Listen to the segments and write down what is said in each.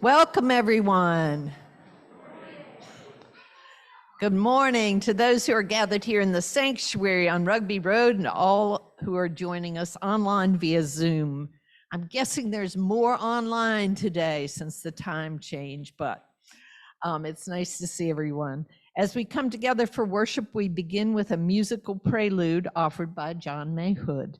Welcome, everyone. Good morning to those who are gathered here in the sanctuary on Rugby Road and all who are joining us online via Zoom. I'm guessing there's more online today since the time change, but it's nice to see everyone. As we come together for worship, we begin with a musical prelude offered by John Mayhood.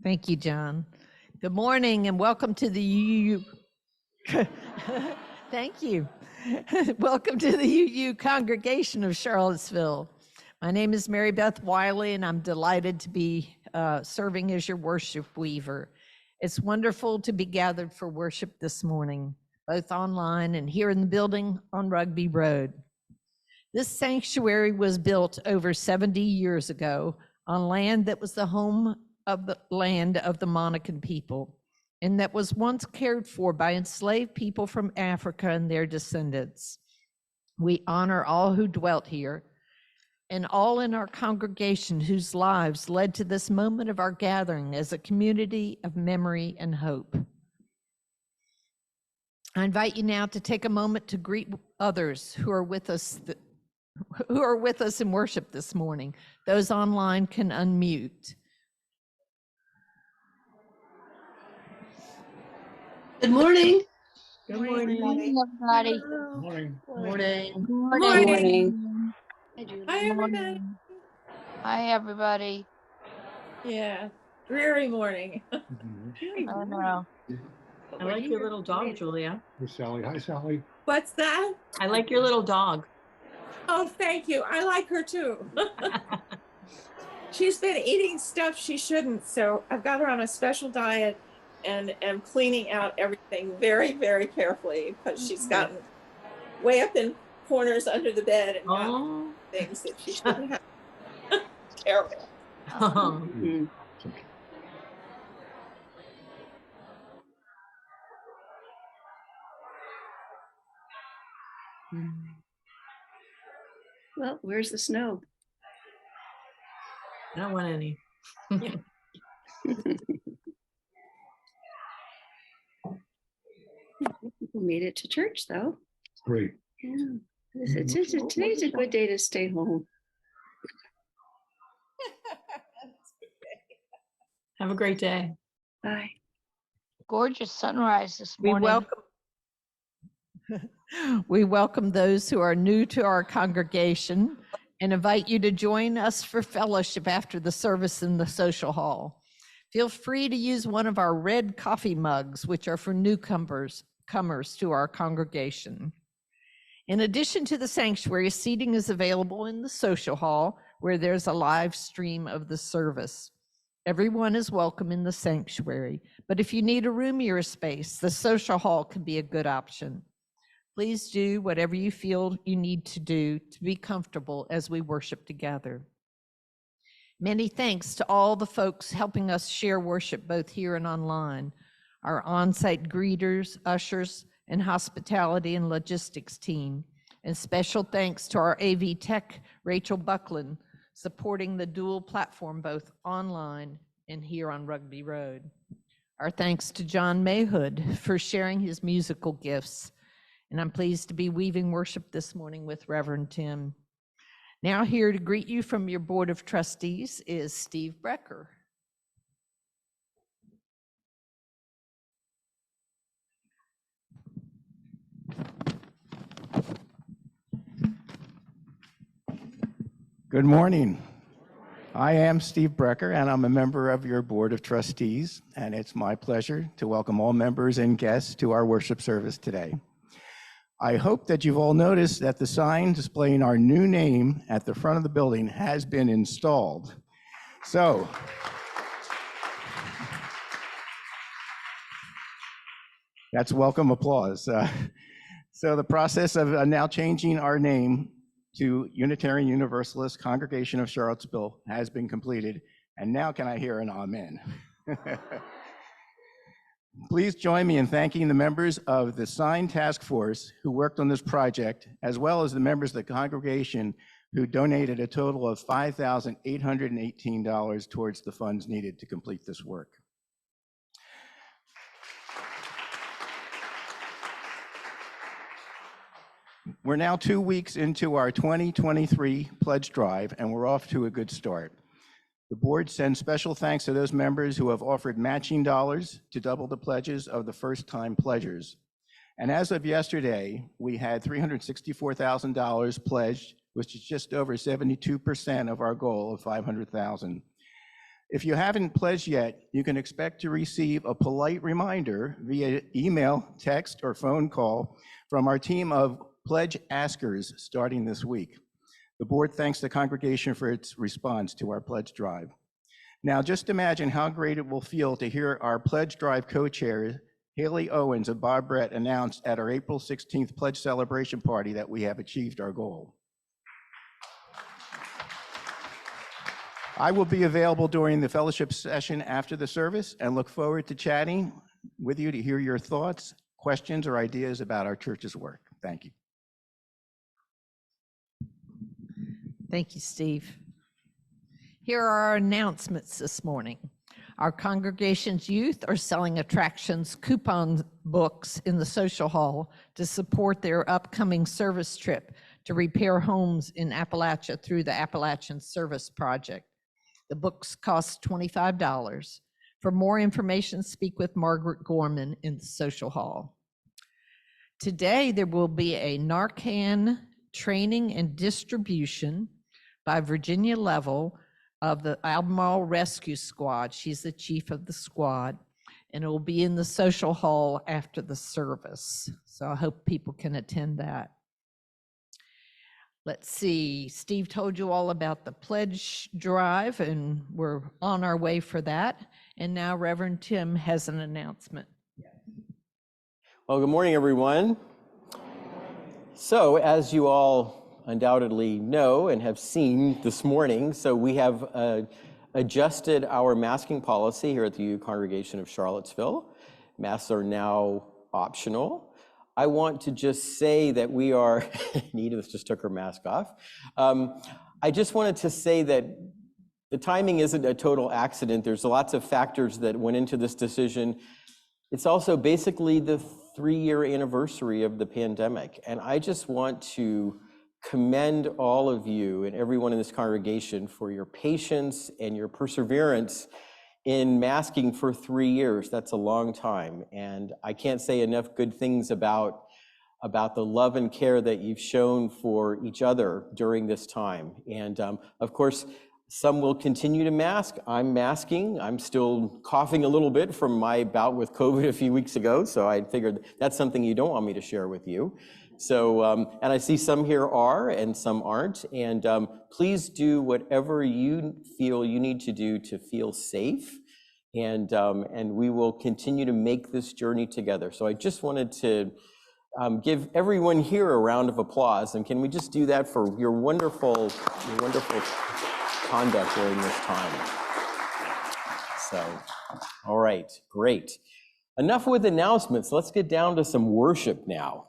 Thank you, John. Good morning and welcome to the UU. Thank you. Welcome to the UU congregation of Charlottesville. My name is Mary Beth Wiley and I'm delighted to be serving as your worship weaver. It's wonderful to be gathered for worship this morning, both online and here in the building on Rugby Road. This sanctuary was built over 70 years ago on land that was the home of the land of the Monacan people, and that was once cared for by enslaved people from Africa and their descendants. We honor all who dwelt here and all in our congregation whose lives led to this moment of our gathering as a community of memory and hope. I invite you now to take a moment to greet others who are with us in worship this morning. Those online can unmute. Good morning. Good morning. Everybody. Good morning. Morning. Good morning. Hi, everybody. Hi, everybody. Yeah, dreary morning. I know. I like your little dog, Julia. Hey, Sally. Hi, Sally. What's that? I like your little dog. Oh, thank you. I like her too. She's been eating stuff she shouldn't, so I've got her on a special diet and am cleaning out everything very, very carefully because she's gotten way up in corners under the bed and gotten things that she shouldn't have. Terrible. Well, where's the snow? I don't want any. People made it to church, though. Great. Yeah. Today's a good day to stay home. Have a great day. Bye. Gorgeous sunrise this morning. We welcome those who are new to our congregation and invite you to join us for fellowship after the service in the social hall. Feel free to use one of our red coffee mugs, which are for newcomers to our congregation. In addition to the sanctuary, seating is available in the social hall where there's a live stream of the service. Everyone is welcome in the sanctuary, but if you need a roomier space, the social hall can be a good option. Please do whatever you feel you need to do to be comfortable as we worship together. Many thanks to all the folks helping us share worship both here and online, our on-site greeters, ushers, and hospitality and logistics team. And special thanks to our AV tech, Rachel Buckland, supporting the dual platform both online and here on Rugby Road. Our thanks to John Mayhood for sharing his musical gifts. And I'm pleased to be weaving worship this morning with Reverend Tim. Now here to greet you from your Board of Trustees is Steve Brecker. Good morning. I am Steve Brecker, and I'm a member of your Board of Trustees, and it's my pleasure to welcome all members and guests to our worship service today. I hope that you've all noticed that the sign displaying our new name at the front of the building has been installed. So, that's welcome applause. So the process of now changing our name to Unitarian Universalist Congregation of Charlottesville has been completed. And now can I hear an amen? Please join me in thanking the members of the sign task force who worked on this project, as well as the members of the congregation who donated a total of $5,818 towards the funds needed to complete this work. We're now 2 weeks into our 2023 pledge drive, and we're off to a good start. The board sends special thanks to those members who have offered matching dollars to double the pledges of the first-time pledgers. And as of yesterday, we had $364,000 pledged, which is just over 72% of our goal of $500,000. If you haven't pledged yet, you can expect to receive a polite reminder via email, text, or phone call from our team of pledge askers starting this week. The board thanks the congregation for its response to our pledge drive. Now, just imagine how great it will feel to hear our pledge drive co-chair, Haley Owens and Bob Brett, announced at our April 16th pledge celebration party that we have achieved our goal. I will be available during the fellowship session after the service and look forward to chatting with you to hear your thoughts, questions, or ideas about our church's work. Thank you. Thank you, Steve. Here are our announcements this morning. Our congregation's youth are selling attractions coupon books in the social hall to support their upcoming service trip to repair homes in Appalachia through the Appalachian Service Project. The books cost $25. For more information, speak with Margaret Gorman in the social hall. Today, there will be a Narcan training and distribution by Virginia Level of the Albemarle Rescue Squad. She's the chief of the squad, and it will be in the social hall after the service. So I hope people can attend that. Let's see, Steve told you all about the pledge drive, and we're on our way for that. And now Reverend Tim has an announcement. Well, good morning, everyone. So, as you all undoubtedly know and have seen this morning, so we have adjusted our masking policy here at the UU Congregation of Charlottesville. Masks are now optional. I want to just say that we are, Nita just took her mask off. I just wanted to say that the timing isn't a total accident. There's lots of factors that went into this decision. It's also basically the 3-year anniversary of the pandemic. And I just want to commend all of you and everyone in this congregation for your patience and your perseverance in masking for 3 years. That's a long time. And I can't say enough good things about the love and care that you've shown for each other during this time. And of course, Some will continue to mask. I'm masking. I'm still coughing a little bit from my bout with COVID a few weeks ago, so I figured that's something you don't want me to share with you. So, and I see some here are and some aren't, and please do whatever you feel you need to do to feel safe, and we will continue to make this journey together. So I just wanted to give everyone here a round of applause, and can we just do that for your wonderful conduct during this time. So, all right, great. Enough with announcements. Let's get down to some worship now.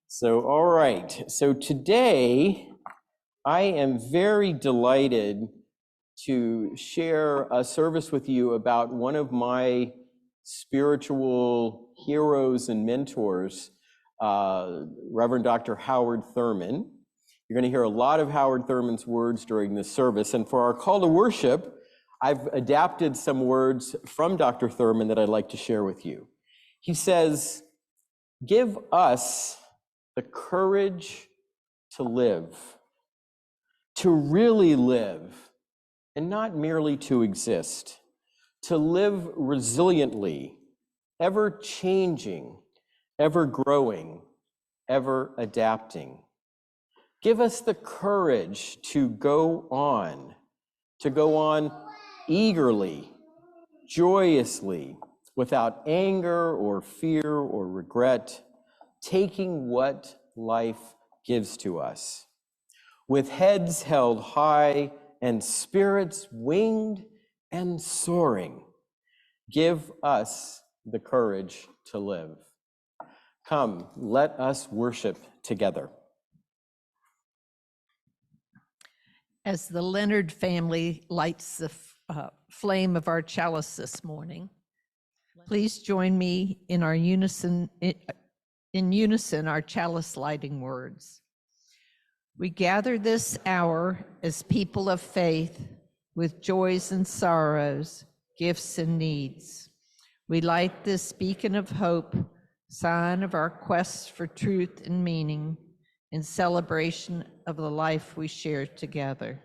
So, all right. So today, I am very delighted to share a service with you about one of my spiritual heroes and mentors, Reverend Dr. Howard Thurman. You're going to hear a lot of Howard Thurman's words during this service. And for our call to worship, I've adapted some words from Dr. Thurman that I'd like to share with you. He says, "Give us the courage to live, to really live, and not merely to exist, to live resiliently, ever changing, ever growing, ever adapting. Give us the courage to go on eagerly, joyously, without anger or fear or regret, taking what life gives to us, with heads held high and spirits winged and soaring. Give us the courage to live." Come, let us worship together. As the Leonard family lights the flame of our chalice this morning, please join me in our unison, our chalice lighting words. We gather this hour as people of faith with joys and sorrows, gifts and needs. We light this beacon of hope, sign of our quest for truth and meaning, in celebration of the life we share together.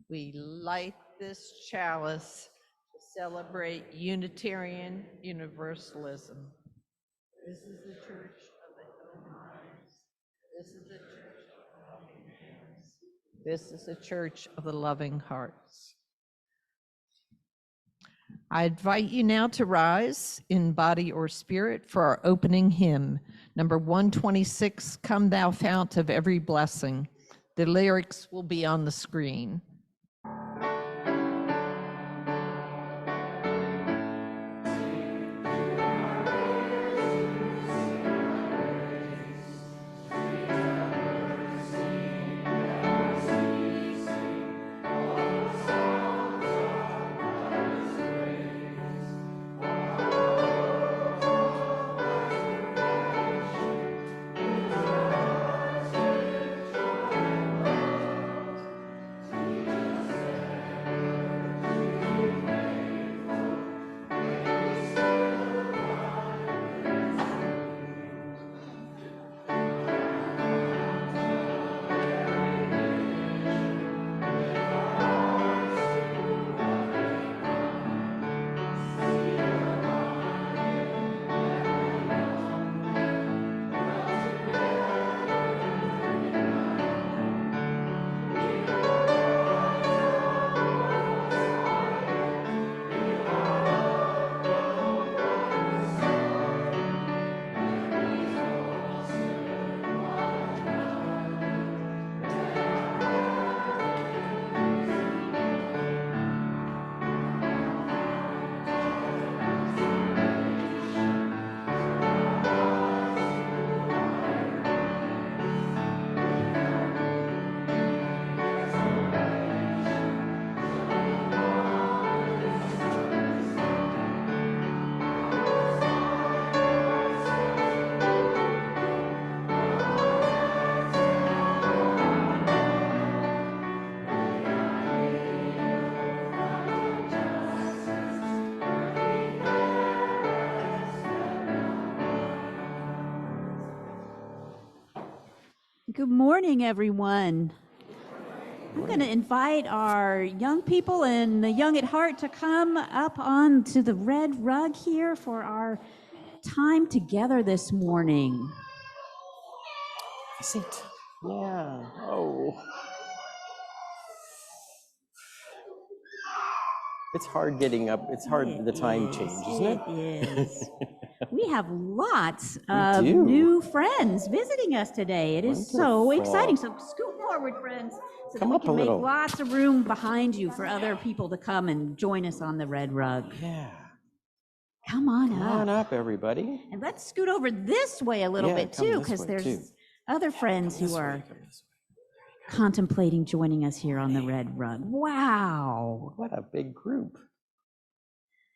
We light this chalice to celebrate Unitarian Universalism. This is the church of the open arms. This is the church of the loving hands. This is the church of the loving hearts. I invite you now to rise in body or spirit for our opening hymn, number 126, "Come Thou Fount of Every Blessing." The lyrics will be on the screen. Good morning, everyone. I'm going to invite our young people and the young at heart to come up onto the red rug here for our time together this morning. Seat. Yeah. Oh. It's hard getting up. It's hard, the time change, isn't it? It is. We have lots We of do. new friends visiting us today. It is so Wonderful. exciting. So scoot forward, friends, so Come that we up a can make little. lots of room behind you for other people to come and join us on the red rug. Yeah. Come on Come up. on up, everybody. And let's scoot over this way a little Yeah, bit come too, this because way, there's too. other friends This who way, are come this contemplating joining us here on the red rug. Wow. way. What a big group.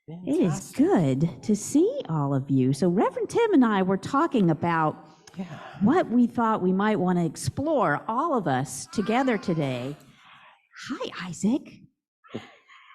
It is Fantastic. good to see all of you. So Reverend Tim and I were talking about Yeah. what we thought we might want to explore, all of us together today. Hi, Isaac.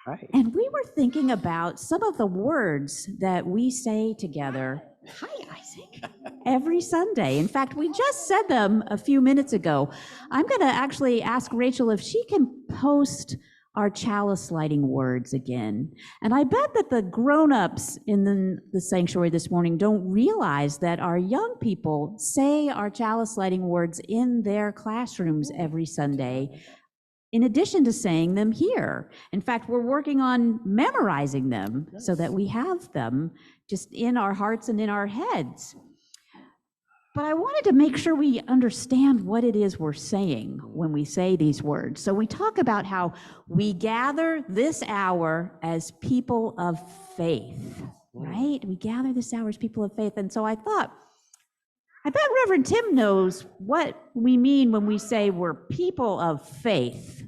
Right. And we were thinking about some of the words that we say together. Hi, Isaac. Every Sunday. In fact, we just said them a few minutes ago. I'm going to actually ask Rachel if she can post our chalice lighting words again. And I bet that the grown-ups in the sanctuary this morning don't realize that our young people say our chalice lighting words in their classrooms every Sunday, in addition to saying them here. In fact, we're working on memorizing them so that we have them just in our hearts and in our heads. But I wanted to make sure we understand what it is we're saying when we say these words. So we talk about how we gather this hour as people of faith, right? We gather this hour as people of faith. And so I thought, I bet Reverend Tim knows what we mean when we say we're people of faith.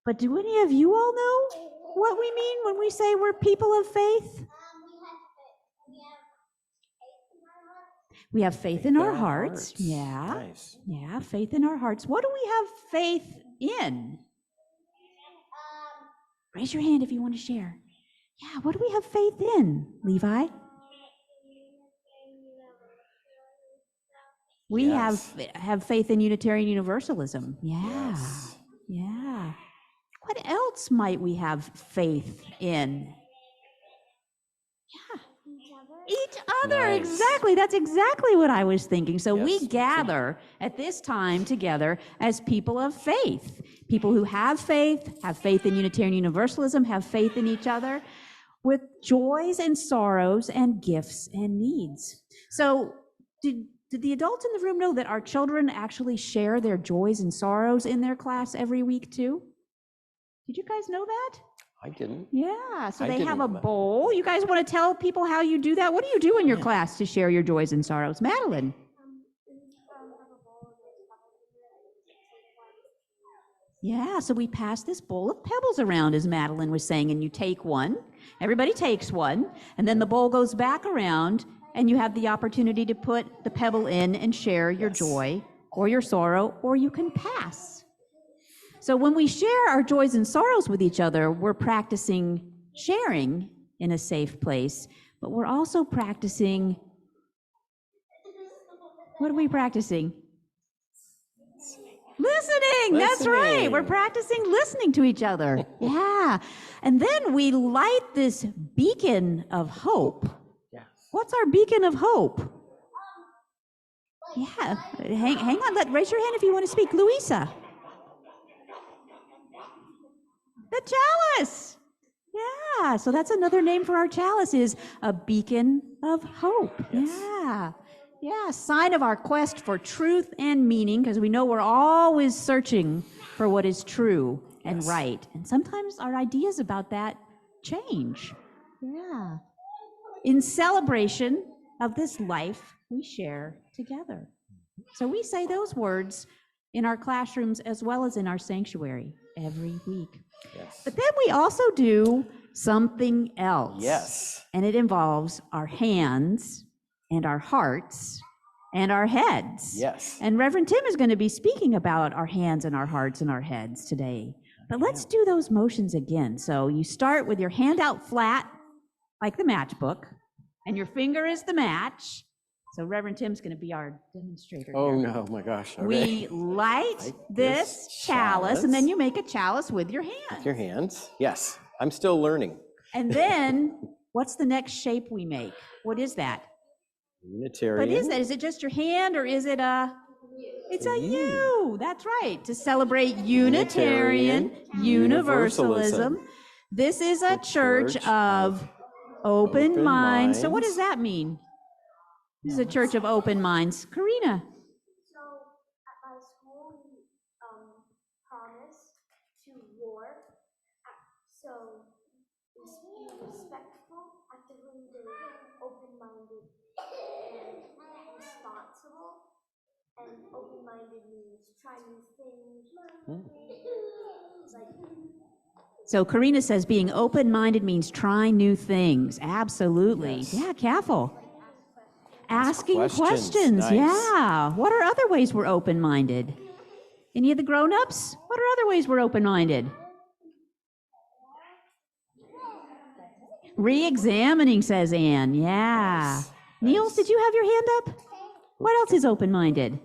But do any of you all know what we mean when we say we're people of faith? We have faith in our hearts. Yeah. Nice. Yeah, faith in our hearts. What do we have faith in? Raise your hand if you want to share. Yeah, what do we have faith in, Levi? We Yes. have faith in Unitarian Universalism. Yeah. Yes. Yeah. What else might we have faith in? Yeah. Each other, Nice. exactly. That's exactly what I was thinking. So Yes, we me too. gather at this time together as people of faith, people who have faith in Unitarian Universalism, have faith in each other, with joys and sorrows and gifts and needs. So did the adults in the room know that our children actually share their joys and sorrows in their class every week too? Did you guys know that? I didn't. Yeah, so I they have a didn't. bowl. You guys want to tell people how you do that? What do you do in your class to share your joys and sorrows? Madeline? Yeah, so we pass this bowl of pebbles around, as Madeline was saying, and you take one. Everybody takes one, and then the bowl goes back around, and you have the opportunity to put the pebble in and share your joy or your sorrow, or you can pass. So when we share our joys and sorrows with each other, we're practicing sharing in a safe place, but we're also practicing, what are we practicing? Listening, that's right. We're practicing listening to each other. Yeah. And then we light this beacon of hope. Yes. What's our beacon of hope? Yeah, hang on, raise your hand if you want to speak. Louisa. The chalice. Yeah, so that's another name for our chalice, is a beacon of hope. Yes. Yeah, sign of our quest for truth and meaning, because we know we're always searching for what is true and right. And sometimes our ideas about that change. Yeah. In celebration of this life we share together. So we say those words in our classrooms as well as in our sanctuary every week. Yes. But then we also do something else. Yes. And it involves our hands and our hearts and our heads. Yes. And Reverend Tim is going to be speaking about our hands and our hearts and our heads today. But let's do those motions again. So you start with your hand out flat, like the matchbook, and your finger is the match. So Reverend Tim's going to be our demonstrator. Oh, here. no, my gosh. Okay. We light Light this this chalice, and then chalice. you make a chalice with your hand. With your hands. Yes, I'm still learning. And then, what's the next shape we make? What is that? Unitarian. What is that? Is it just your hand, or is it a? It's a U. That's right. To celebrate Unitarian Universalism. This is a church of open minds. So what does that mean? This is a church of open minds. Karina. So at my school, we promised to war. So be respectful, actively open-minded, and responsible. And open-minded means try new things. So Karina says being open-minded means trying new things. Absolutely. Yes. Yeah, careful. Asking questions. Nice. Yeah. What are other ways we're open-minded? Any of the grown-ups? What are other ways we're open-minded? Re-examining, says Anne. Yeah. Nice. Niels, did you have your hand up? What else is open-minded?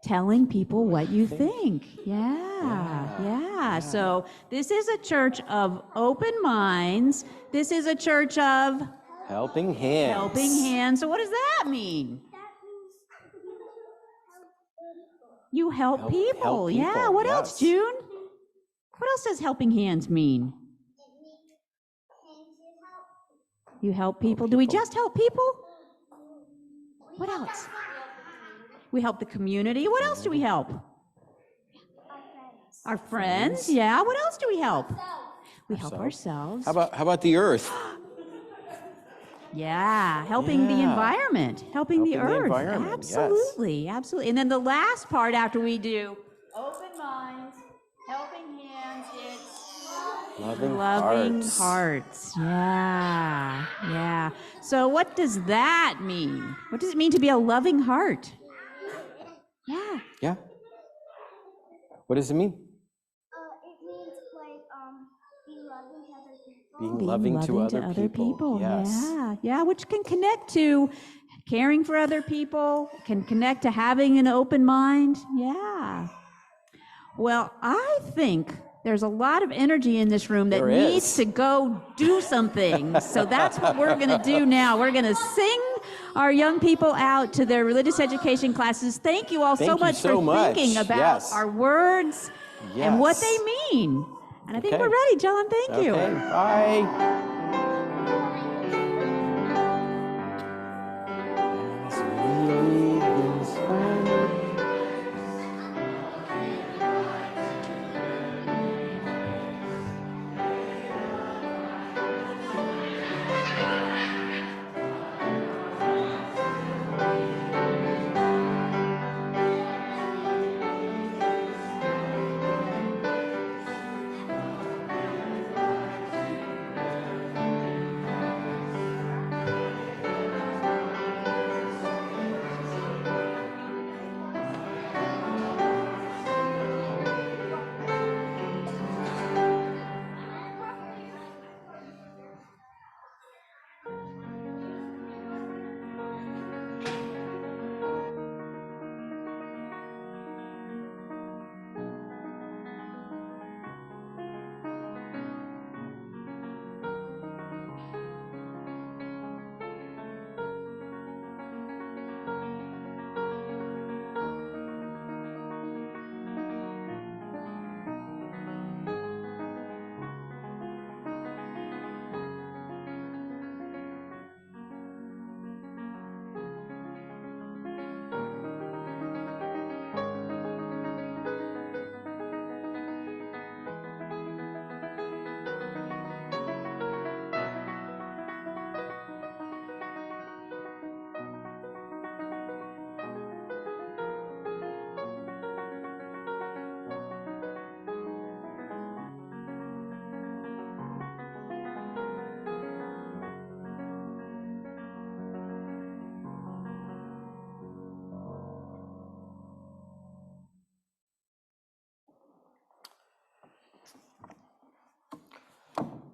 Telling people what you think. Yeah. So this is a church of open minds. This is a church of Helping hands. helping hands. So what does that mean? You help people. Yeah. people, What else, yes. June? What else does helping hands mean? You help people. Do we just help people? What else? We help the community. What else do we help? Our friends. Yeah. What else do we help? We help ourselves. How about the earth? Yeah, helping the Yeah. environment, helping the Helping the earth. environment, yes. Absolutely, absolutely. And then the last part after we do open minds, helping hands, it's Loving hearts. hearts. Yeah. So what does that mean? What does it mean to be a loving heart? Yeah. Yeah. What does it mean? It means be loving to other people. Being Being loving to other people. Yes. Yeah, which can connect to caring for other people, can connect to having an open mind. Yeah. Well, I think there's a lot of energy in this room that There needs is. to go do something. So that's what we're going to do now. We're going to sing our young people out to their religious education classes. Thank you all so Thank you much so for much. thinking about Yes. our words and what Yes. they mean. And I think Okay. we're ready, John. Thank you. Okay, bye. As we leave this planet,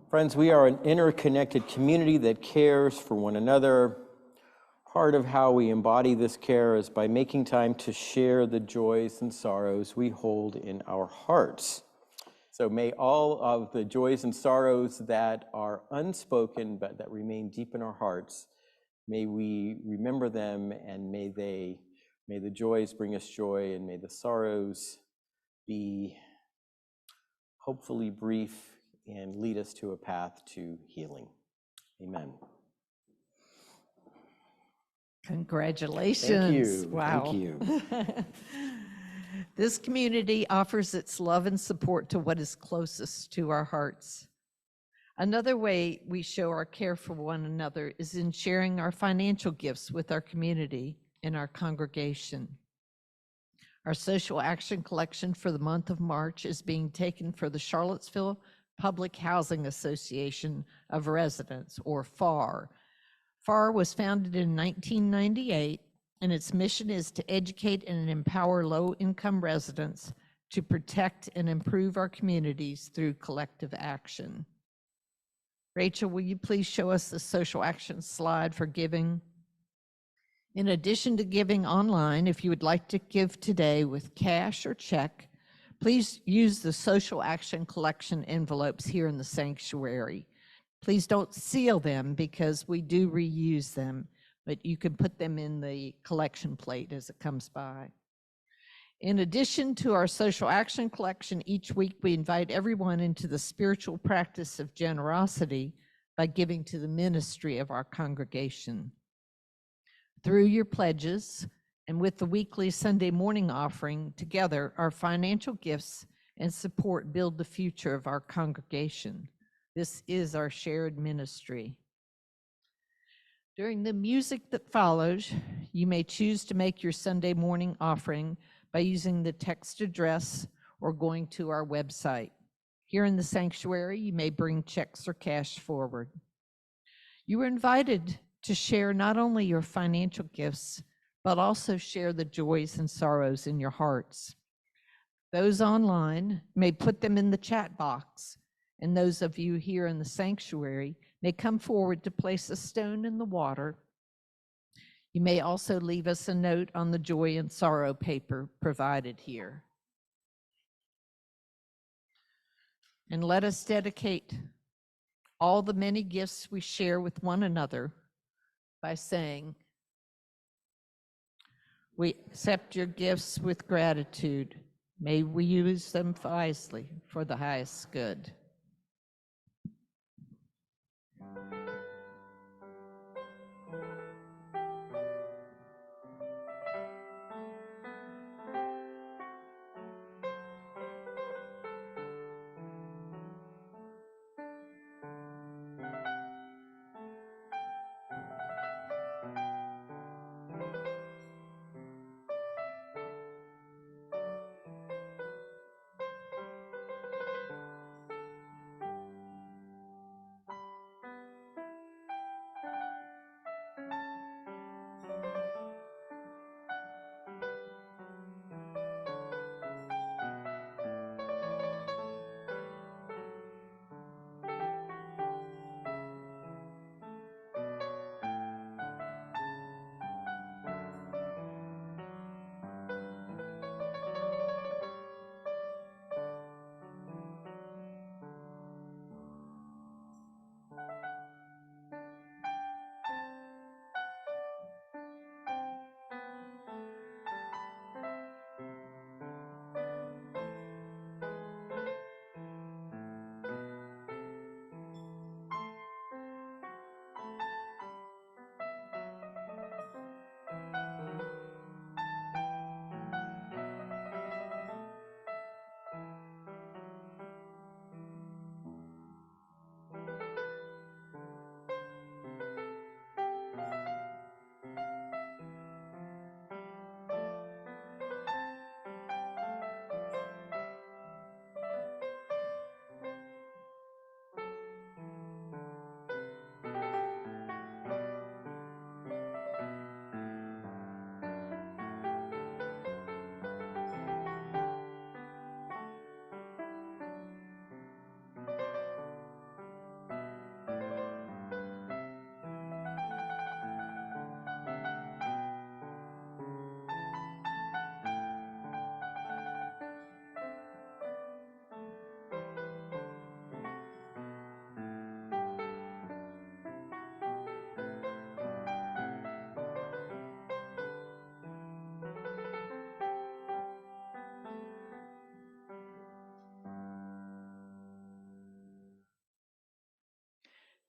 Friends, we are an interconnected community that cares for one another. Part of how we embody this care is by making time to share the joys and sorrows we hold in our hearts. So may all of the joys and sorrows that are unspoken but that remain deep in our hearts, may we remember them, and may the joys bring us joy, and may the sorrows be hopefully brief and lead us to a path to healing. Amen. Congratulations. Thank you. Wow. Thank you. This community offers its love and support to what is closest to our hearts. Another way we show our care for one another is in sharing our financial gifts with our community and our congregation. Our social action collection for the month of March is being taken for the Charlottesville Public Housing Association of Residents, or FAR. FAR was founded in 1998, and its mission is to educate and empower low-income residents to protect and improve our communities through collective action. Rachel, will you please show us the social action slide for giving? In addition to giving online, if you would like to give today with cash or check, please use the social action collection envelopes here in the sanctuary. Please don't seal them because we do reuse them, but you can put them in the collection plate as it comes by. In addition to our social action collection, each week we invite everyone into the spiritual practice of generosity by giving to the ministry of our congregation. Through your pledges and with the weekly Sunday morning offering, together our financial gifts and support build the future of our congregation. This is our shared ministry. During the music that follows, you may choose to make your Sunday morning offering by using the text address or going to our website. Here in the sanctuary, you may bring checks or cash forward. You are invited to share not only your financial gifts, but also share the joys and sorrows in your hearts. Those online may put them in the chat box, and those of you here in the sanctuary may come forward to place a stone in the water. You may also leave us a note on the joy and sorrow paper provided here. And let us dedicate all the many gifts we share with one another by saying, we accept your gifts with gratitude. May we use them wisely for the highest good.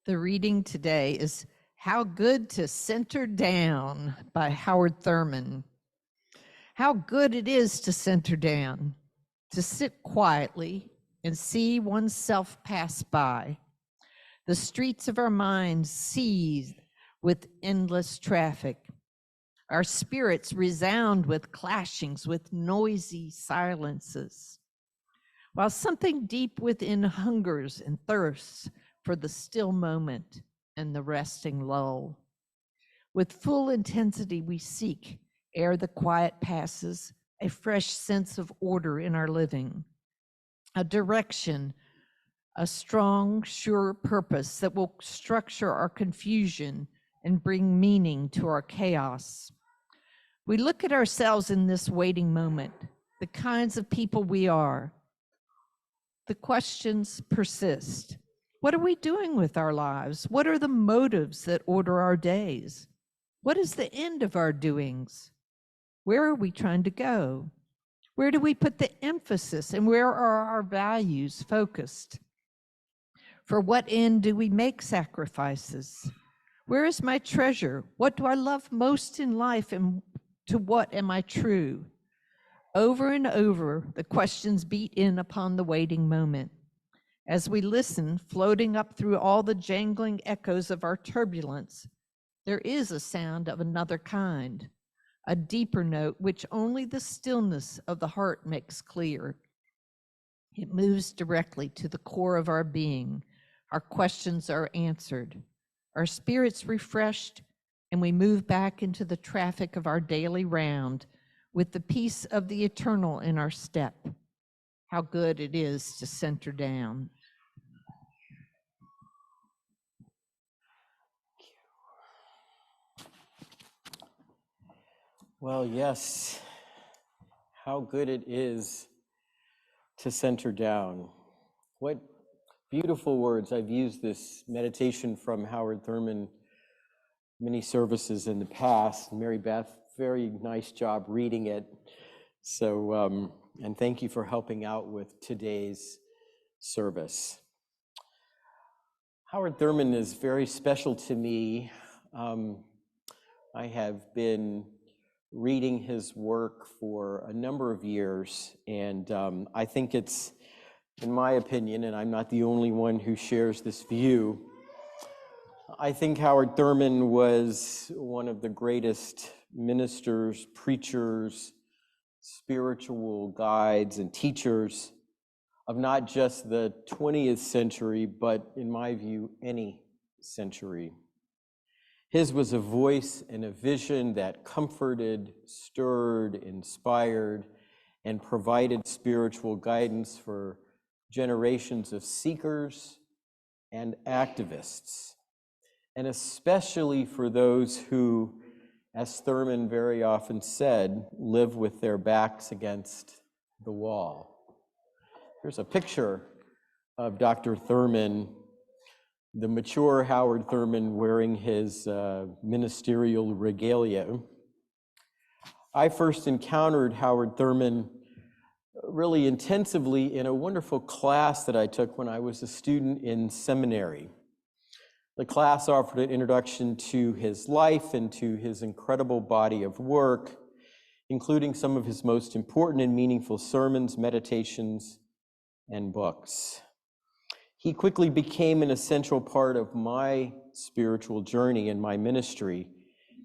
The reading today is How Good to Center Down by Howard Thurman. How good it is to center down, to sit quietly and see oneself pass by. The streets of our minds seethe with endless traffic. Our spirits resound with clashings, with noisy silences. While something deep within hungers and thirsts for the still moment and the resting lull. With full intensity we seek, ere the quiet passes, a fresh sense of order in our living, a direction, a strong, sure purpose that will structure our confusion and bring meaning to our chaos. We look at ourselves in this waiting moment, the kinds of people we are. The questions persist. What are we doing with our lives? What are the motives that order our days? What is the end of our doings? Where are we trying to go? Where do we put the emphasis and where are our values focused? For what end do we make sacrifices? Where is my treasure? What do I love most in life and to what am I true? Over and over, the questions beat in upon the waiting moment. As we listen, floating up through all the jangling echoes of our turbulence, there is a sound of another kind, a deeper note which only the stillness of the heart makes clear. It moves directly to the core of our being. Our questions are answered, our spirits refreshed, and we move back into the traffic of our daily round with the peace of the eternal in our step. How good it is to center down. Well, yes, how good it is to center down. What beautiful words. I've used this meditation from Howard Thurman many services in the past. Mary Beth, very nice job reading it. So, and thank you for helping out with today's service. Howard Thurman is very special to me. I have been reading his work for a number of years, and I think it's, in my opinion, and I'm not the only one who shares this view, I think Howard Thurman was one of the greatest ministers, preachers, spiritual guides, and teachers of not just the 20th century, but in my view, any century. His was a voice and a vision that comforted, stirred, inspired, and provided spiritual guidance for generations of seekers and activists, and especially for those who, as Thurman very often said, live with their backs against the wall. Here's a picture of Dr. Thurman, the mature Howard Thurman wearing his ministerial regalia. I first encountered Howard Thurman really intensively in a wonderful class that I took when I was a student in seminary. The class offered an introduction to his life and to his incredible body of work, including some of his most important and meaningful sermons, meditations, and books. He quickly became an essential part of my spiritual journey and my ministry,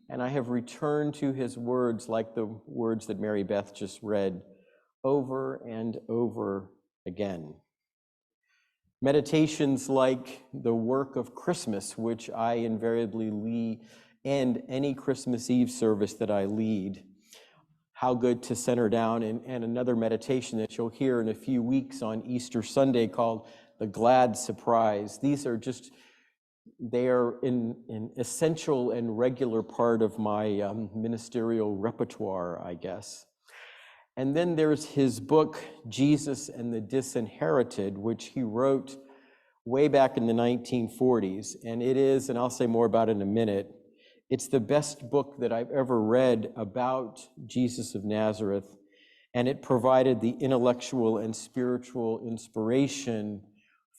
and I have returned to his words like the words that Mary Beth just read over and over again. Meditations like the work of Christmas, which I invariably end any Christmas Eve service that I lead. How good to center down, and another meditation that you'll hear in a few weeks on Easter Sunday called The Glad Surprise. These are just, they are an essential and regular part of my ministerial repertoire, I guess. And then there's his book, Jesus and the Disinherited, which he wrote way back in the 1940s. And it is, and I'll say more about it in a minute, it's the best book that I've ever read about Jesus of Nazareth. And it provided the intellectual and spiritual inspiration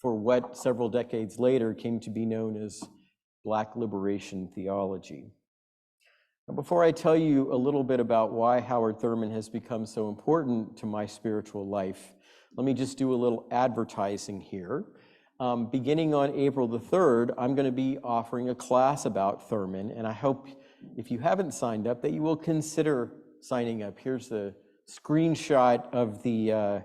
for what several decades later came to be known as Black liberation theology. Now, before I tell you a little bit about why Howard Thurman has become so important to my spiritual life, let me just do a little advertising here. Beginning on April the 3rd, I'm going to be offering a class about Thurman, and I hope if you haven't signed up that you will consider signing up. Here's the screenshot of the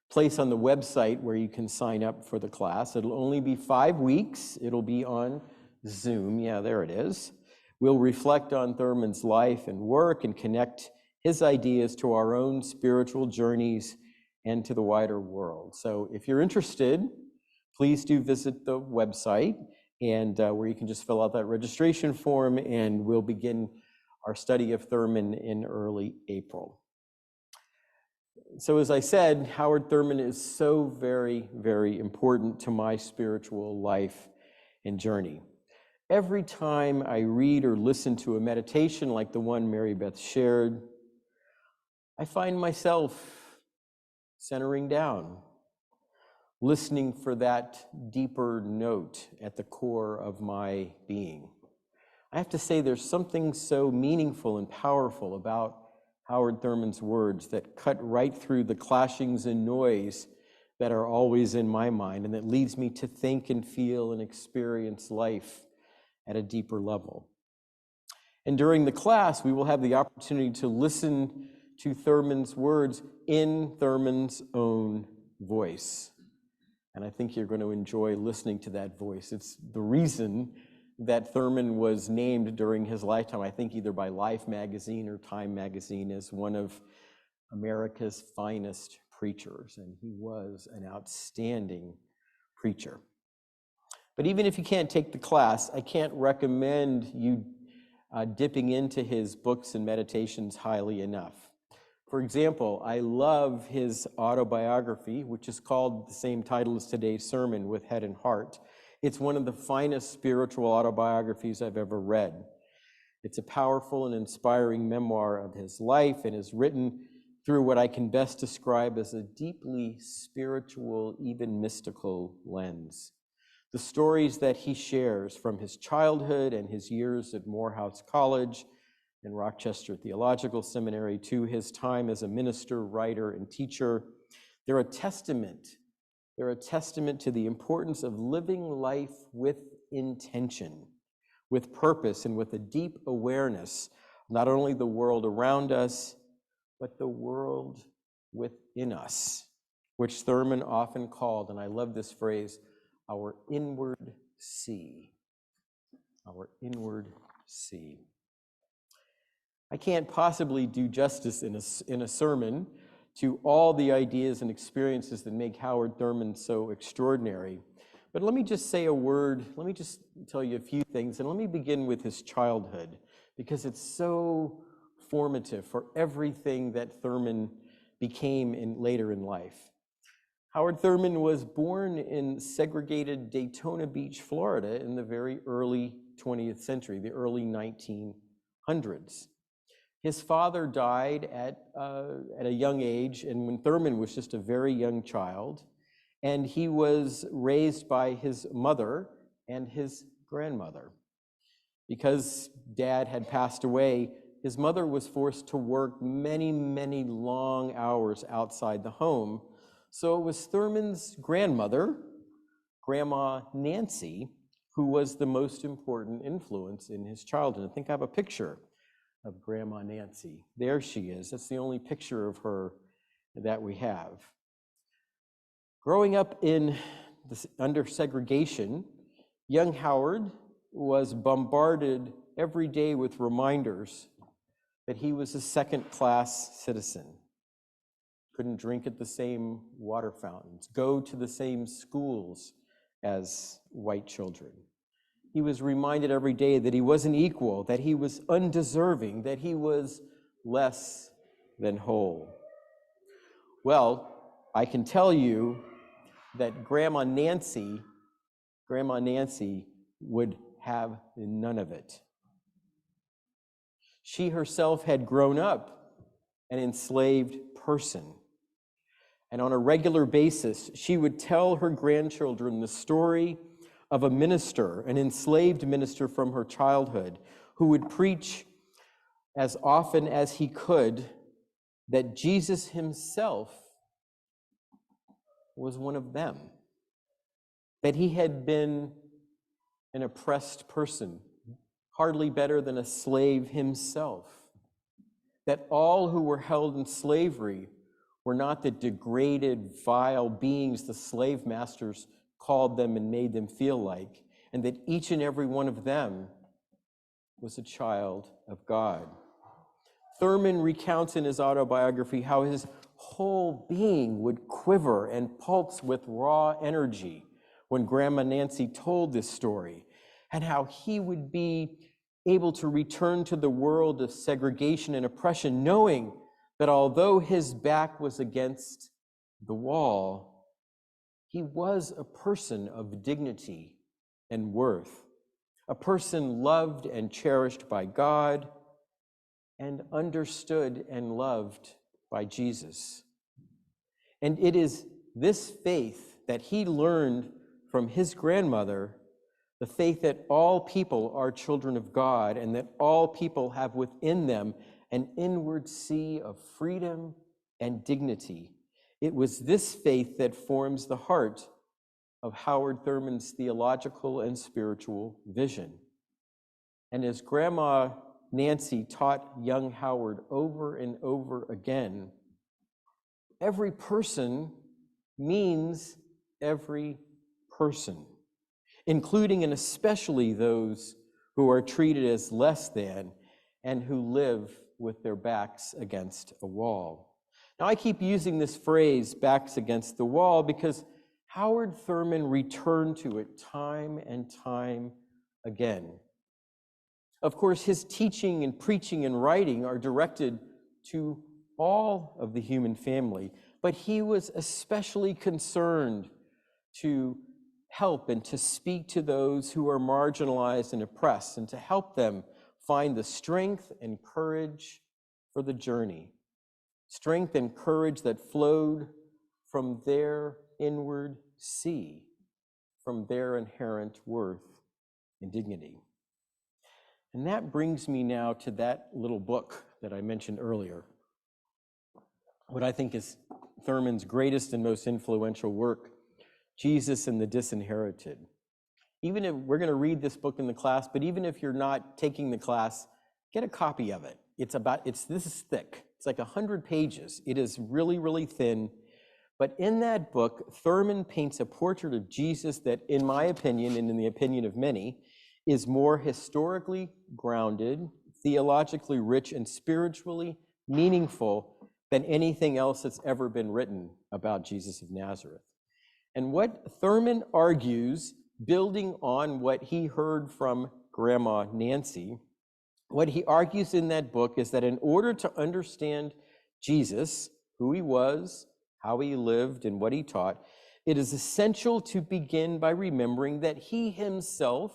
place on the website where you can sign up for the class. It'll only be 5 weeks. It'll be on Zoom. Yeah, there it is. We'll reflect on Thurman's life and work and connect his ideas to our own spiritual journeys and to the wider world. So if you're interested, please do visit the website and where you can just fill out that registration form, and we'll begin our study of Thurman in early April. So as I said, Howard Thurman is so very, very important to my spiritual life and journey. Every time I read or listen to a meditation like the one Mary Beth shared, I find myself centering down, listening for that deeper note at the core of my being. I have to say there's something so meaningful and powerful about Howard Thurman's words that cut right through the clashings and noise that are always in my mind, and that leads me to think and feel and experience life at a deeper level. And during the class, we will have the opportunity to listen to Thurman's words in Thurman's own voice. And I think you're going to enjoy listening to that voice. It's the reason that Thurman was named during his lifetime, I think either by Life magazine or Time magazine, as one of America's finest preachers. And he was an outstanding preacher. But even if you can't take the class, I can't recommend you dipping into his books and meditations highly enough. For example, I love his autobiography, which is called the same title as today's sermon, With Head and Heart. It's one of the finest spiritual autobiographies I've ever read. It's a powerful and inspiring memoir of his life and is written through what I can best describe as a deeply spiritual, even mystical lens. The stories that he shares from his childhood and his years at Morehouse College and Rochester Theological Seminary to his time as a minister, writer, and teacher, they're a testament. They're a testament to the importance of living life with intention, with purpose, and with a deep awareness of not only the world around us, but the world within us, which Thurman often called, and I love this phrase, our inward sea. Our inward sea. I can't possibly do justice in a sermon to all the ideas and experiences that make Howard Thurman so extraordinary. But let me just say a word, let me just tell you a few things, and let me begin with his childhood, because it's so formative for everything that Thurman became later in life. Howard Thurman was born in segregated Daytona Beach, Florida in the very early 20th century, the early 1900s. His father died at a young age, and when Thurman was just a very young child, and he was raised by his mother and his grandmother. Because Dad had passed away, his mother was forced to work many, many long hours outside the home. So it was Thurman's grandmother, Grandma Nancy, who was the most important influence in his childhood. I think I have a picture of Grandma Nancy. There she is. That's the only picture of her that we have. Growing up under segregation, young Howard was bombarded every day with reminders that he was a second-class citizen. Couldn't drink at the same water fountains, go to the same schools as white children. He was reminded every day that he wasn't equal, that he was undeserving, that he was less than whole. Well, I can tell you that Grandma Nancy would have none of it. She herself had grown up an enslaved person. And on a regular basis, she would tell her grandchildren the story of a minister, an enslaved minister from her childhood, who would preach as often as he could that Jesus himself was one of them, that he had been an oppressed person, hardly better than a slave himself, that all who were held in slavery were not the degraded, vile beings the slave masters called them and made them feel like, and that each and every one of them was a child of God. Thurman recounts in his autobiography how his whole being would quiver and pulse with raw energy when Grandma Nancy told this story, and how he would be able to return to the world of segregation and oppression, knowing that although his back was against the wall, he was a person of dignity and worth, a person loved and cherished by God and understood and loved by Jesus. And it is this faith that he learned from his grandmother, the faith that all people are children of God and that all people have within them an inward sea of freedom and dignity. It was this faith that forms the heart of Howard Thurman's theological and spiritual vision. And as Grandma Nancy taught young Howard over and over again, every person means every person, including and especially those who are treated as less than and who live with their backs against a wall. Now, I keep using this phrase, backs against the wall, because Howard Thurman returned to it time and time again. Of course, his teaching and preaching and writing are directed to all of the human family, but he was especially concerned to help and to speak to those who are marginalized and oppressed, and to help them find the strength and courage for the journey. Strength and courage that flowed from their inward sea, from their inherent worth and dignity. And that brings me now to that little book that I mentioned earlier, what I think is Thurman's greatest and most influential work, Jesus and the Disinherited. Even if we're going to read this book in the class, but even if you're not taking the class, get a copy of it. This is thick. It's like 100 pages. It is really, really thin. But in that book, Thurman paints a portrait of Jesus that, in my opinion, and in the opinion of many, is more historically grounded, theologically rich, and spiritually meaningful than anything else that's ever been written about Jesus of Nazareth. And what Thurman argues, building on what he heard from Grandma Nancy, what he argues in that book is that in order to understand Jesus, who he was, how he lived, and what he taught, it is essential to begin by remembering that he himself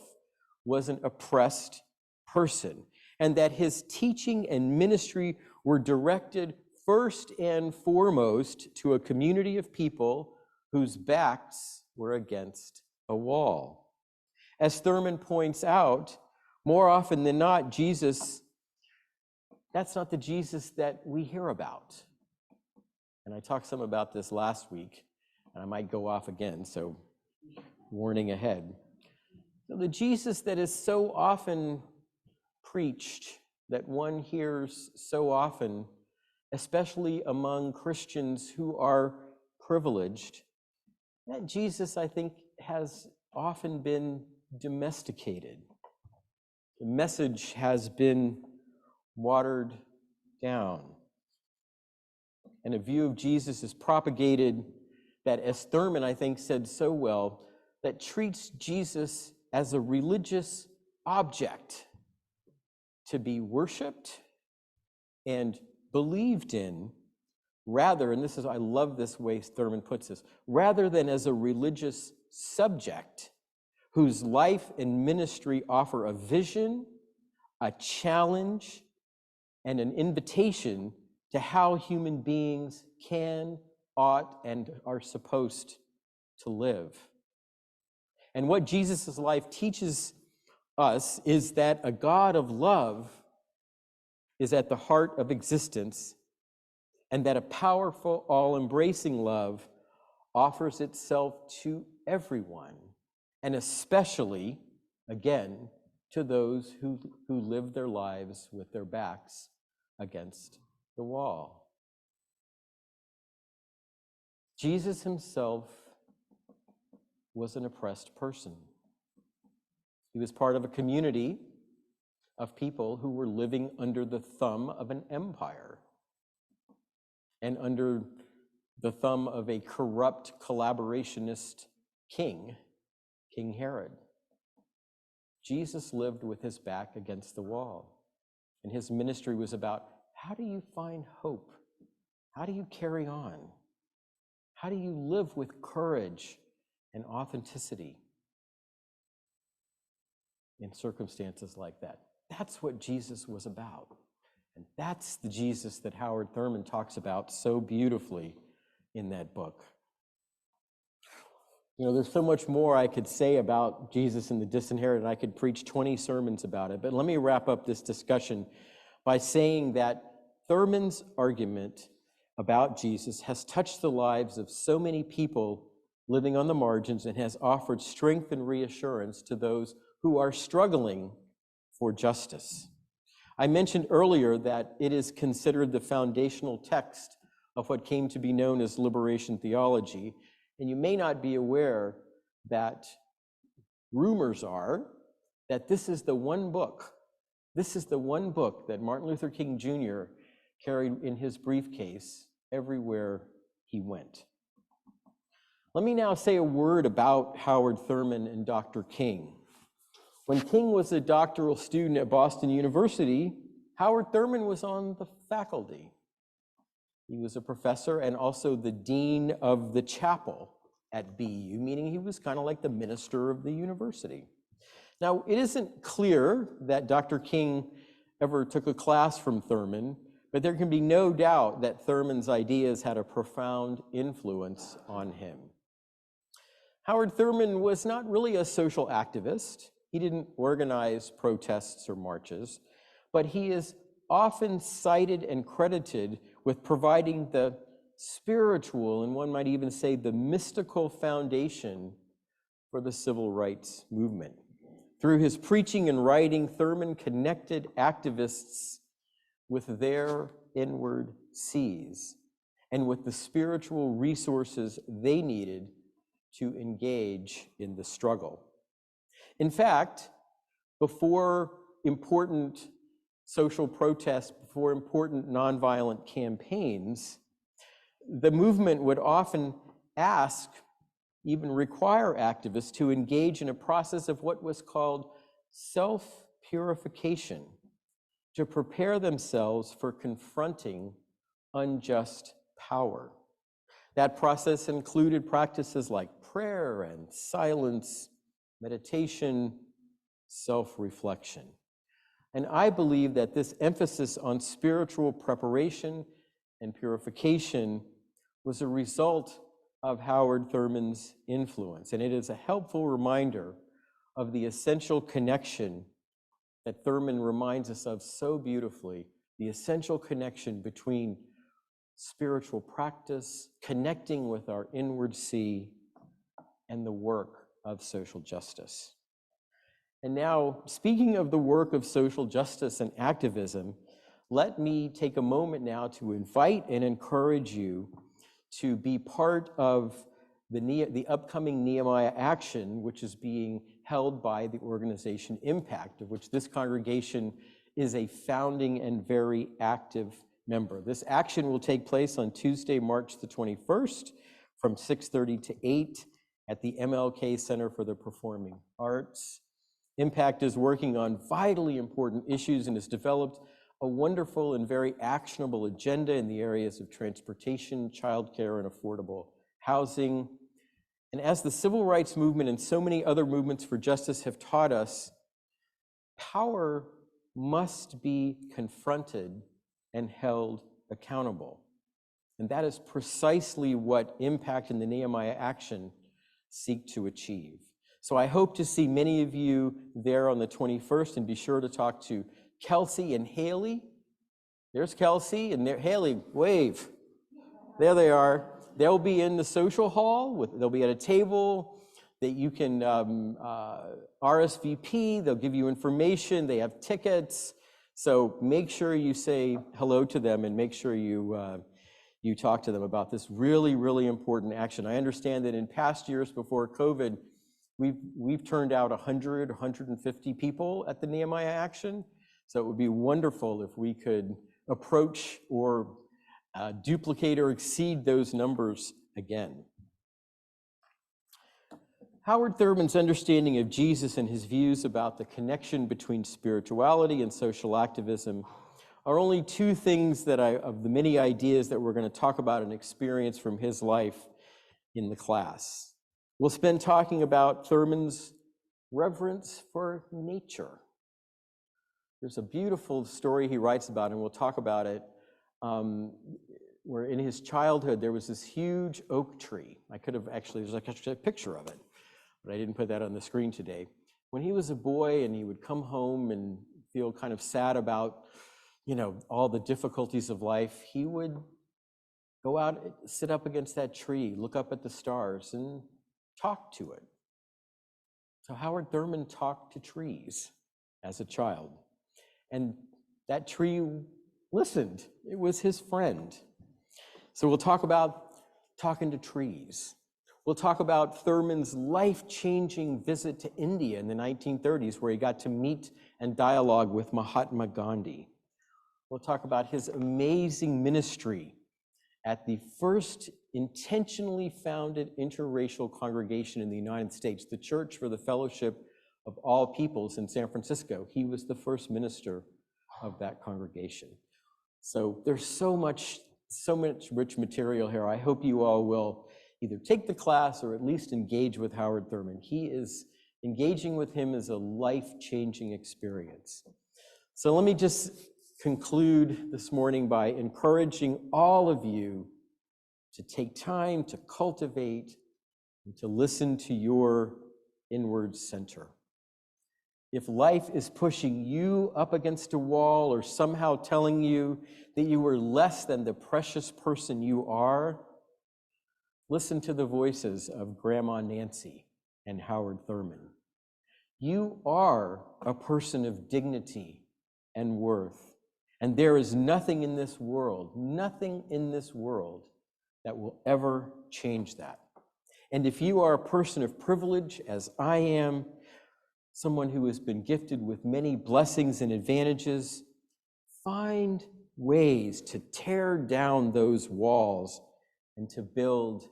was an oppressed person, and that his teaching and ministry were directed first and foremost to a community of people whose backs were against a wall. As Thurman points out, more often than not, Jesus, that's not the Jesus that we hear about. And I talked some about this last week, and I might go off again, so warning ahead. So the Jesus that is so often preached, that one hears so often, especially among Christians who are privileged, that Jesus, I think, has often been domesticated. The message has been watered down. And a view of Jesus is propagated that, as Thurman, I think, said so well, that treats Jesus as a religious object to be worshiped and believed in, rather, and I love this way Thurman puts this, rather than as a religious subject whose life and ministry offer a vision, a challenge, and an invitation to how human beings can ought and are supposed to live. And what Jesus' life teaches us is that a God of love is at the heart of existence, and that a powerful, all-embracing love offers itself to everyone, and especially, again, to those who live their lives with their backs against the wall. Jesus himself was an oppressed person. He was part of a community of people who were living under the thumb of an empire and under the thumb of a corrupt collaborationist king, King Herod. Jesus lived with his back against the wall, and his ministry was about, how do you find hope? How do you carry on? How do you live with courage and authenticity in circumstances like that? That's what Jesus was about. And that's the Jesus that Howard Thurman talks about so beautifully in that book. You know, there's so much more I could say about Jesus and the disinherited. I could preach 20 sermons about it, but let me wrap up this discussion by saying that Thurman's argument about Jesus has touched the lives of so many people living on the margins and has offered strength and reassurance to those who are struggling for justice. I mentioned earlier that it is considered the foundational text of what came to be known as liberation theology, and you may not be aware that rumors are that this is the one book that Martin Luther King Jr. carried in his briefcase everywhere he went. Let me now say a word about Howard Thurman and Dr. King. When King was a doctoral student at Boston University, Howard Thurman was on the faculty. He was a professor and also the dean of the chapel at BU, meaning he was kind of like the minister of the university. Now, it isn't clear that Dr. King ever took a class from Thurman, but there can be no doubt that Thurman's ideas had a profound influence on him. Howard Thurman was not really a social activist. He didn't organize protests or marches, but he is often cited and credited with providing the spiritual, and one might even say the mystical foundation for the civil rights movement. Through his preaching and writing, Thurman connected activists with their inward seas and with the spiritual resources they needed to engage in the struggle. In fact, before important social protests, before important nonviolent campaigns, the movement would often ask, even require activists to engage in a process of what was called self-purification, to prepare themselves for confronting unjust power. That process included practices like prayer and silence, meditation, self-reflection. And I believe that this emphasis on spiritual preparation and purification was a result of Howard Thurman's influence. And it is a helpful reminder of the essential connection that Thurman reminds us of so beautifully, the essential connection between spiritual practice, connecting with our inward sea, and the work of social justice. And now, speaking of the work of social justice and activism, let me take a moment now to invite and encourage you to be part of the upcoming Nehemiah Action, which is being held by the organization Impact, of which this congregation is a founding and very active member. This action will take place on Tuesday, March the 21st from 6:30 to 8 at the MLK Center for the Performing Arts. Impact is working on vitally important issues and has developed a wonderful and very actionable agenda in the areas of transportation, childcare, and affordable housing. And as the civil rights movement and so many other movements for justice have taught us, power must be confronted and held accountable. And that is precisely what Impact and the Nehemiah Action seek to achieve. So I hope to see many of you there on the 21st, and be sure to talk to Kelsey and Haley. There's Kelsey and Haley, wave. There they are. They'll be in the social hall. They'll be at a table that you can RSVP. They'll give you information. They have tickets. So make sure you say hello to them, and make sure you talk to them about this really, really important action. I understand that in past years before COVID, we've turned out 100, 150 people at the Nehemiah Action. So it would be wonderful if we could approach or duplicate or exceed those numbers again. Howard Thurman's understanding of Jesus and his views about the connection between spirituality and social activism are only two things of the many ideas that we're going to talk about and experience from his life in the class. We'll spend talking about Thurman's reverence for nature. There's a beautiful story he writes about, and we'll talk about it, where in his childhood there was this huge oak tree. There's actually a picture of it, but I didn't put that on the screen today. When he was a boy and he would come home and feel kind of sad about, all the difficulties of life, he would go out, sit up against that tree, look up at the stars, and talk to it. So Howard Thurman talked to trees as a child. And that tree listened. It was his friend. So we'll talk about talking to trees. We'll talk about Thurman's life-changing visit to India in the 1930s, where he got to meet and dialogue with Mahatma Gandhi. We'll talk about his amazing ministry at the first intentionally founded interracial congregation in the United States, the Church for the Fellowship of All Peoples in San Francisco. He was the first minister of that congregation. So there's so much rich material here. I hope you all will either take the class or at least engage with Howard Thurman. Engaging with him is a life-changing experience. So let me just conclude this morning by encouraging all of you to take time to cultivate and to listen to your inward center. If life is pushing you up against a wall or somehow telling you that you are less than the precious person you are, listen to the voices of Grandma Nancy and Howard Thurman. You are a person of dignity and worth, and there is nothing in this world that will ever change that. And if you are a person of privilege, as I am, someone who has been gifted with many blessings and advantages, find ways to tear down those walls and to build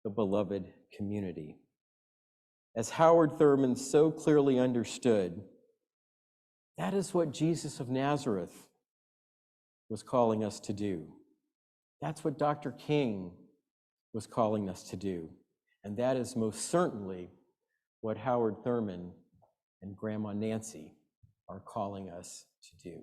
the beloved community. As Howard Thurman so clearly understood, that is what Jesus of Nazareth was calling us to do. That's what Dr. King was calling us to do. And that is most certainly what Howard Thurman and Grandma Nancy are calling us to do.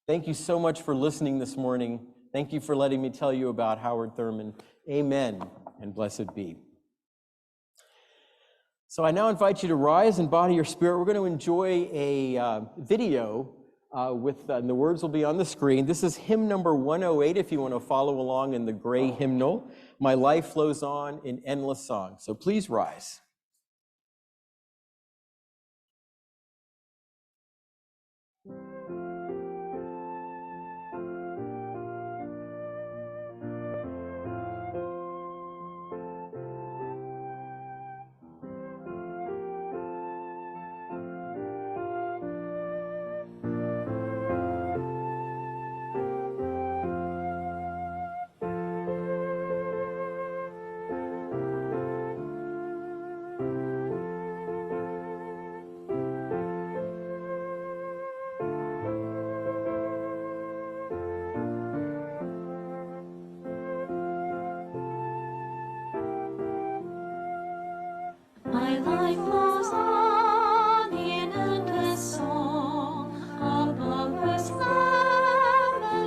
Thank you so much for listening this morning. Thank you for letting me tell you about Howard Thurman. Amen, and blessed be. So I now invite you to rise in body or spirit. We're going to enjoy a video and the words will be on the screen. This is hymn number 108, if you want to follow along in the gray hymnal. My life flows on in endless song. So please rise. My life flows on in endless song above earth's lamentation.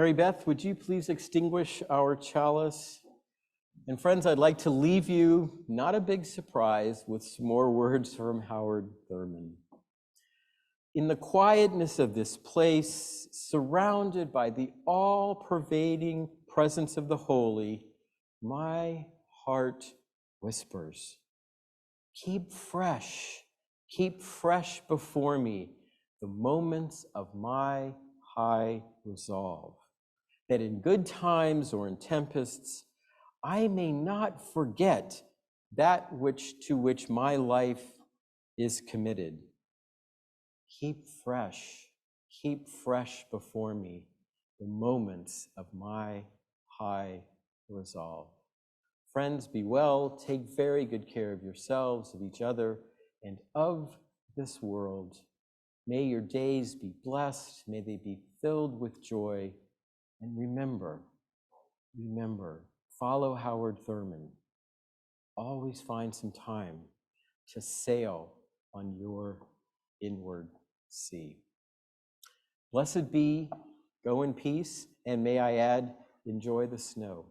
Mary Beth, would you please extinguish our chalice? And friends, I'd like to leave you, not a big surprise, with some more words from Howard Thurman. In the quietness of this place, surrounded by the all-pervading presence of the holy, my heart whispers, keep fresh before me the moments of my high resolve, that in good times or in tempests, I may not forget that to which my life is committed. Keep fresh before me the moments of my high resolve. Friends, be well, take very good care of yourselves, of each other, and of this world. May your days be blessed, may they be filled with joy, and remember, follow Howard Thurman. Always find some time to sail on your inward sea. Blessed be, go in peace, and may I add, enjoy the snow.